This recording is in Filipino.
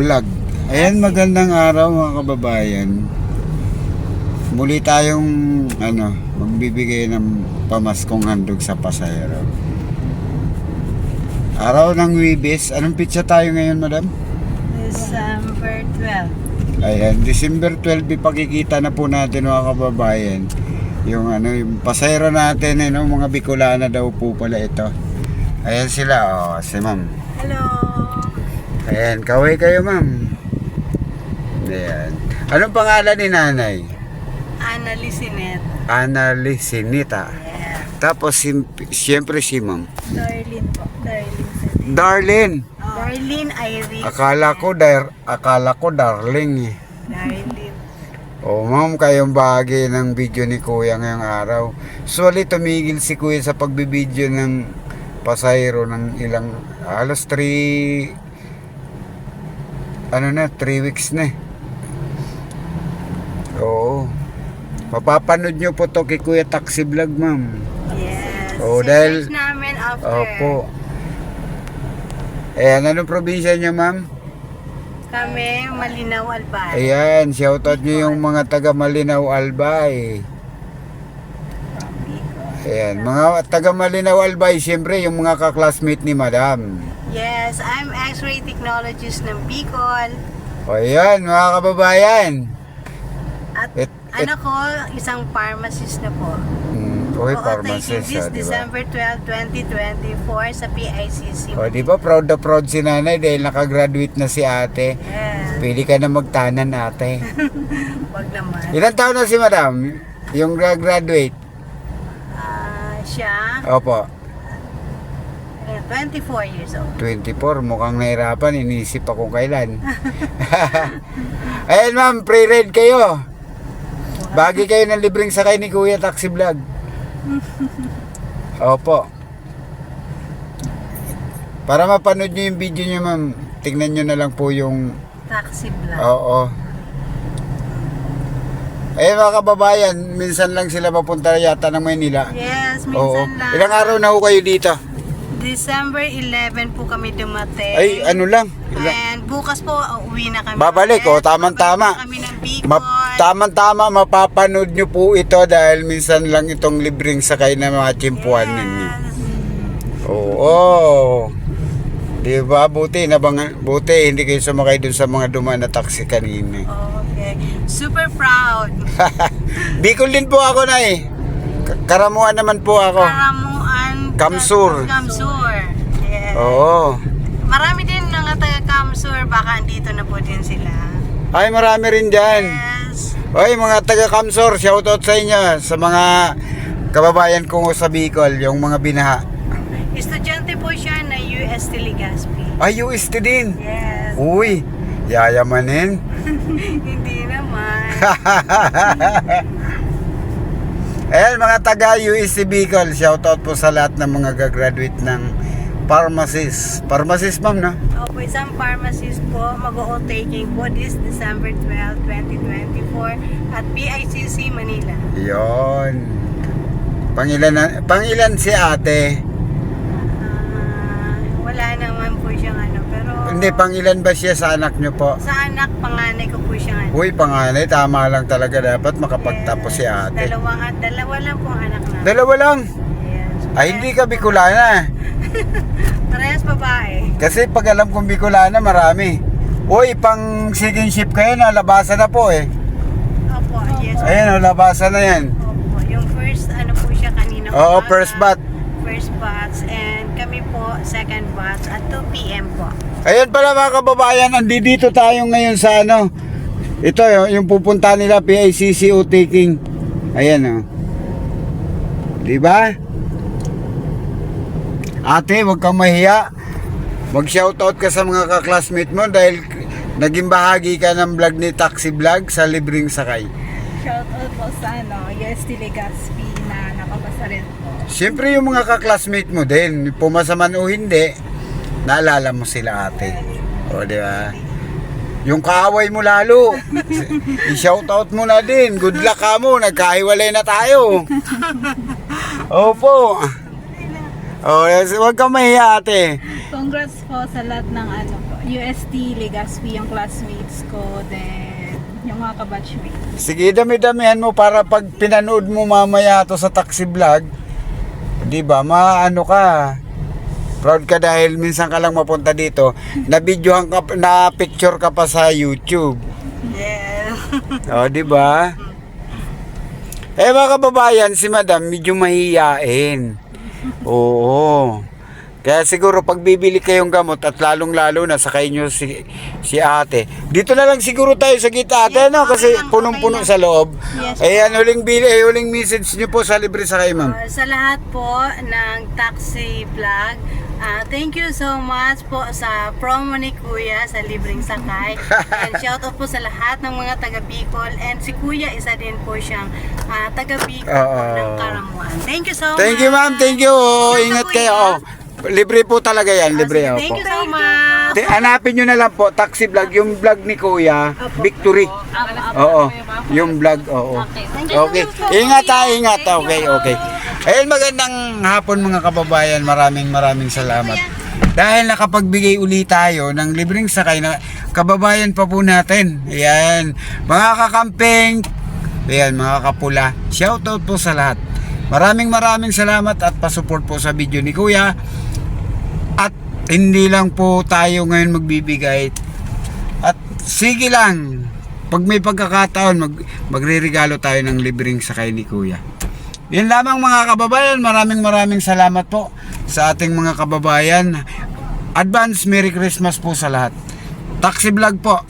Vlog. Ayan, magandang araw mga kababayan. Muli tayong magbibigay ng pamaskong handog sa pasahero. Araw ng Huwebes. Anong pitsa tayo ngayon, madam? December 12. Ayan, December 12 ipakikita na po natin mga kababayan. Yung pasahero natin, mga Bicolana daw po pala ito. Ayan sila, si ma'am. Hello. Ayan, kaway kayo ma'am. Ayan. Anong pangalan ni nanay? Ana Lisinet. Ana Lisinita. Yeah. Tapos siyempre si ma'am. Darlene po. Darlene. Darlene Iris. Akala ko darling eh. Darlene. Oh ma'am, kayong bahagi ng video ni Kuya ngayong araw. Sulit tumigil si Kuya sa pagbibideo ng pasahero ng ilang halos 3 weeks na eh. Oo. Mapapanood nyo po to kay Kuya Taxi Vlog, ma'am. Yes. Oh, dahil Search namin after. opo. Ayan, anong probinsya nyo, ma'am? Kami, Malinaw, Albay. Ayan, shoutout nyo yung mga taga Malinaw, Albay. Ayan, mga taga Malinaw, Albay, siyempre yung mga kaklasmate ni madam. Yes, I'm X-ray technologist ng Bicol. O ayan, mga kababayan. At anak ko, isang pharmacist na po. Okay, Oo, pharmacist, taking this diba? December 12, 2024 sa PICC. O, di ba proud na proud si nanay dahil nakagraduate na si ate. Yes. Pwede ka na magtanan, ate. Wag naman. Ilan taon na si madam? Yung graduate? Siya, Opo, 24 years old. 24. Mukhang nahirapan. Iniisip ako kailan. Ayan ma'am, pre-read kayo. Bagi kayo ng libreng sakay ni Kuya Taxi Vlog. Opo. Para mapanood nyo yung video nyo ma'am, tingnan nyo na lang po yung Taxi vlog. oo. Ayun mga kababayan, minsan lang sila papunta yata ng Maynila. Yes, Oo. minsan lang. Ilang araw na ho kayo dito? December 11 po kami dumating. Ay, ano lang. And bukas po, uwi na kami. Babalik, ulit. tamang-tama. Babalik na kami ng Bicol. Tamang-tama, mapapanood nyo po ito dahil minsan lang itong libreng sakay na mga tsimpuan ninyo. Yes. Oo. Diba? Buti hindi kayo sumakay dun sa mga dumaan na taxi kanina. Okay. Super proud. Bicol din po ako na eh. Karamuan naman po ako. Karamuan. Kamsur. Kamsur. Yes. Oo. Marami din mga taga Kamsur. Baka andito na po din sila. Ay, marami rin dyan. Yes. Oy, mga taga Kamsur, shoutout sa inyo. Sa mga kababayan ko sa Bicol, yung mga binaha. Estudyante po siya na UST Legazpi. Ay, UST din. Yes. Uy, yayamanin. Hindi naman. Ayan, mga taga UST Bicol, shoutout po sa lahat ng mga gagraduate ng pharmacist. Pharmacist, ma'am, no? Opo, isang pharmacist po, mag-o-taking po this December 12, 2024 at PICC, Manila. Yon. Pangilan si ate? Wala naman po siyang pero... Hindi, pangilan ba siya sa anak nyo po? Sa anak, panganay ko po siyang Uy, panganay, tama lang talaga dapat makapagtapos si ate. Dalawa lang po ang anak na. Dalawa lang? Yes. Ay, hindi ka Bicolana. Parehas babae. Kasi pag alam kong Bicolana, marami. Uy, pang second shift kayo na, labasan na po eh. Opo, yes. Ayan o, labasan na yan. Opo, yung first, po siya kanina. Oo, umaga. first bat. First batch, and kami po, second batch at 2 p.m. po. Ayan pala mga kababayan, andito tayo ngayon sa ito yung pupunta nila PICC taking. Ayan o. Diba? Ate, huwag kang mahiya. Mag-shoutout ka sa mga kaklasmate mo dahil naging bahagi ka ng vlog ni Taxi Vlog sa libreng sakay. Shoutout po sa UST Legazpi na nakabasa rin po. Siyempre yung mga kaklasmate mo din, pumasa man o hindi, naalala mo sila ate. O diba? Yung kaaway mo lalo, i-shoutout mo na din. Good luck ka mo, nagkahiwalay na tayo. Opo. Oh, huwag kang mahiya ate. Congrats po sa lahat ng ano po, UST, Legazpi, yung classmates ko, then yung mga kabatchmates. Sige, dami-damihan mo para pag pinanood mo mamaya to sa taxi vlog, di ba, maano ka, proud ka dahil minsan ka lang mapunta dito, na-videohan ka, na-picture ka pa sa YouTube. Yes. O, di ba? Eh, mga kababayan, si Madam medyo mahihiyain. Oo. Kaya siguro pag bibili kayong gamot at lalong-lalo na sakay nyo si ate. Dito na lang siguro tayo sa gitna ate, no? Kasi punong-puno sa loob. Yes. Ayan, huling message nyo po sa libre sakay, ma'am. Sa lahat po ng taxi vlog, thank you so much po sa promo ni Kuya sa libreng sakay. And shout out po sa lahat ng mga taga Bicol. And si Kuya, isa din po siyang taga Bicol ng Karamuan. Thank you so much. Thank you, ma'am. Thank you. Oh, ingat kayo. Oh. Libre po talaga yan. Libre. Sige, thank you so much. Hanapin nyo na lang po, taxi vlog, yung vlog ni Kuya, Victory. Oo, yung vlog, oo. Okay, ingat ha, ingat. Okay, okay. Ayun, magandang hapon mga kababayan, maraming salamat. Dahil nakapagbigay uli tayo ng libreng sakay na kababayan pa po natin. Ayan, mga kakamping, ayan, mga kapula, shoutout po sa lahat. Maraming salamat at pasupport po sa video ni Kuya. At hindi lang po tayo ngayon magbibigay. At sige lang, pag may pagkakataon, magre-regalo tayo ng libreng sakay ni Kuya. Yan lamang mga kababayan, maraming salamat po sa ating mga kababayan. Advance Merry Christmas po sa lahat. Taxi vlog po.